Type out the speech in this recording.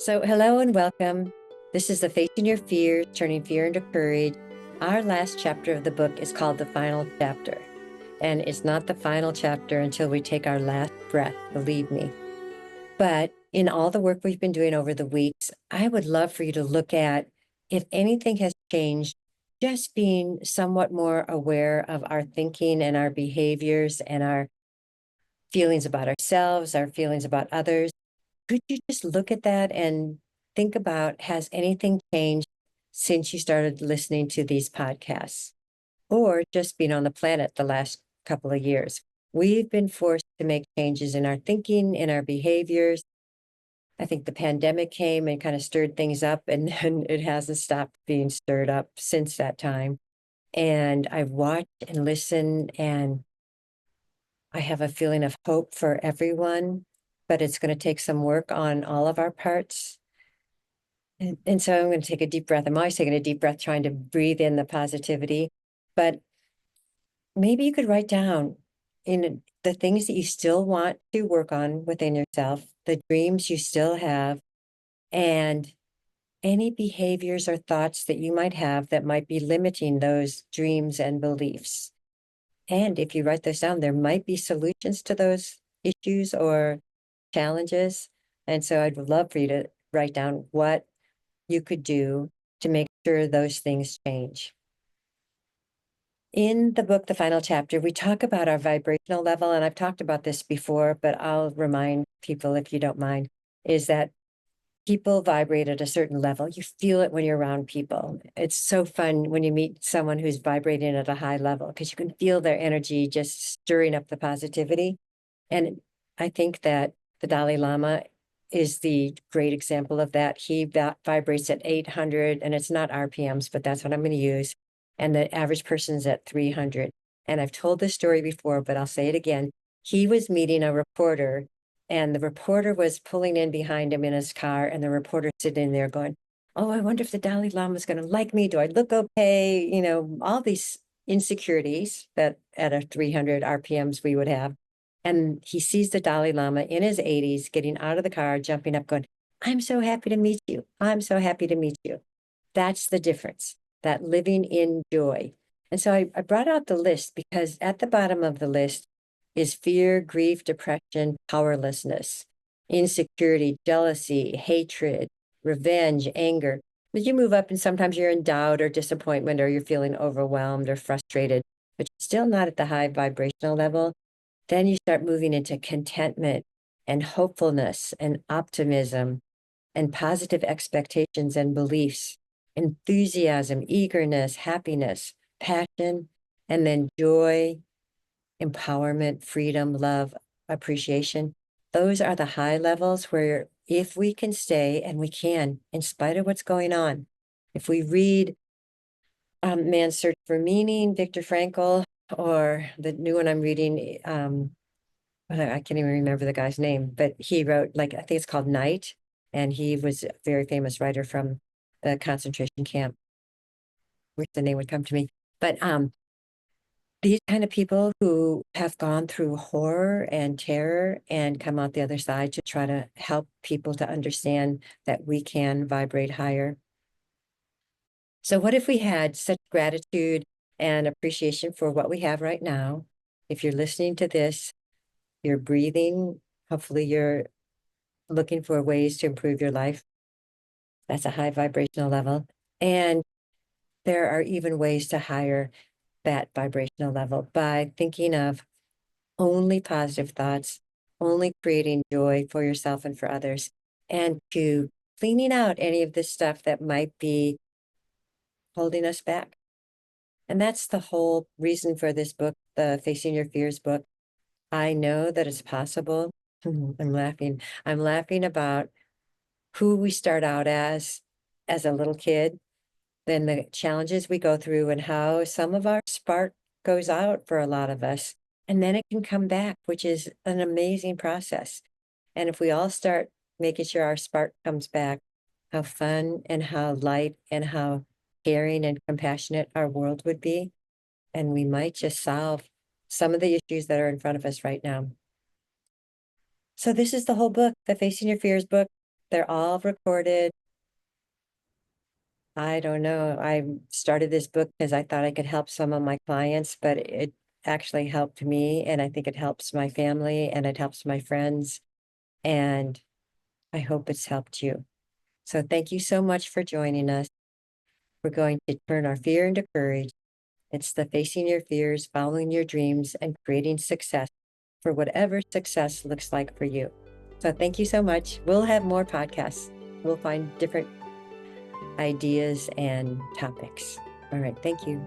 So, hello and welcome. This is the Facing Your Fears, Turning Fear into Courage. Our last chapter of the book is called The Final Chapter. And it's not the final chapter until we take our last breath, believe me. But in all the work we've been doing over the weeks, I would love for you to look at if anything has changed, just being somewhat more aware of our thinking and our behaviors and our feelings about ourselves, our feelings about others. Could you just look at that and think about, has anything changed since you started listening to these podcasts or just being on the planet the last couple of years? We've been forced to make changes in our thinking, in our behaviors. I think the pandemic came and kind of stirred things up, and then it hasn't stopped being stirred up since that time. And I've watched and listened, and I have a feeling of hope for everyone, but it's going to take some work on all of our parts. And so I'm going to take a deep breath. I'm always taking a deep breath, trying to breathe in the positivity. But maybe you could write down in the things that you still want to work on within yourself, the dreams you still have, and any behaviors or thoughts that you might have that might be limiting those dreams and beliefs. And if you write those down, there might be solutions to those issues or challenges. And so I'd love for you to write down what you could do to make sure those things change. In the book, The Final Chapter, we talk about our vibrational level, and I've talked about this before, but I'll remind people, if you don't mind, is that people vibrate at a certain level. You feel it when you're around people. It's so fun when you meet someone who's vibrating at a high level because you can feel their energy just stirring up the positivity. And I think that the Dalai Lama is the great example of that. He vibrates at 800, and it's not RPMs, but that's what I'm going to use. And the average person's at 300. And I've told this story before, but I'll say it again. He was meeting a reporter, and the reporter was pulling in behind him in his car, and the reporter sitting there going, "Oh, I wonder if the Dalai Lama is going to like me. Do I look okay?" You know, all these insecurities that at a 300 RPMs we would have. And he sees the Dalai Lama in his 80s getting out of the car, jumping up, going, "I'm so happy to meet you. I'm so happy to meet you." That's the difference, that living in joy. And so I brought out the list because at the bottom of the list is fear, grief, depression, powerlessness, insecurity, jealousy, hatred, revenge, anger. But you move up and sometimes you're in doubt or disappointment, or you're feeling overwhelmed or frustrated, but you're still not at the high vibrational level. Then you start moving into contentment and hopefulness and optimism and positive expectations and beliefs, enthusiasm, eagerness, happiness, passion, and then joy, empowerment, freedom, love, appreciation. Those are the high levels where if we can stay, and we can, in spite of what's going on, if we read Man's Search for Meaning, Viktor Frankl, or the new one I'm reading, I can't even remember the guy's name, but he wrote, like, I think it's called Night, and he was a very famous writer from the concentration camp. Wish the name would come to me. But these kind of people who have gone through horror and terror and come out the other side to try to help people to understand that we can vibrate higher. So what if we had such gratitude and appreciation for what we have right now? If you're listening to this, you're breathing, hopefully you're looking for ways to improve your life. That's a high vibrational level. And there are even ways to higher that vibrational level by thinking of only positive thoughts, only creating joy for yourself and for others, and to cleaning out any of this stuff that might be holding us back. And that's the whole reason for this book, the Facing Your Fears book. I know that it's possible. I'm laughing. I'm laughing about who we start out as a little kid, then the challenges we go through, and how some of our spark goes out for a lot of us, and then it can come back, which is an amazing process. And if we all start making sure our spark comes back, how fun and how light and how caring and compassionate our world would be. And we might just solve some of the issues that are in front of us right now. So this is the whole book, the Facing Your Fears book. They're all recorded. I don't know. I started this book because I thought I could help some of my clients, but it actually helped me, and I think it helps my family and it helps my friends. And I hope it's helped you. So thank you so much for joining us. We're going to turn our fear into courage. It's the facing your fears, following your dreams, and creating success for whatever success looks like for you. So thank you so much. We'll have more podcasts. We'll find different ideas and topics. All right. Thank you.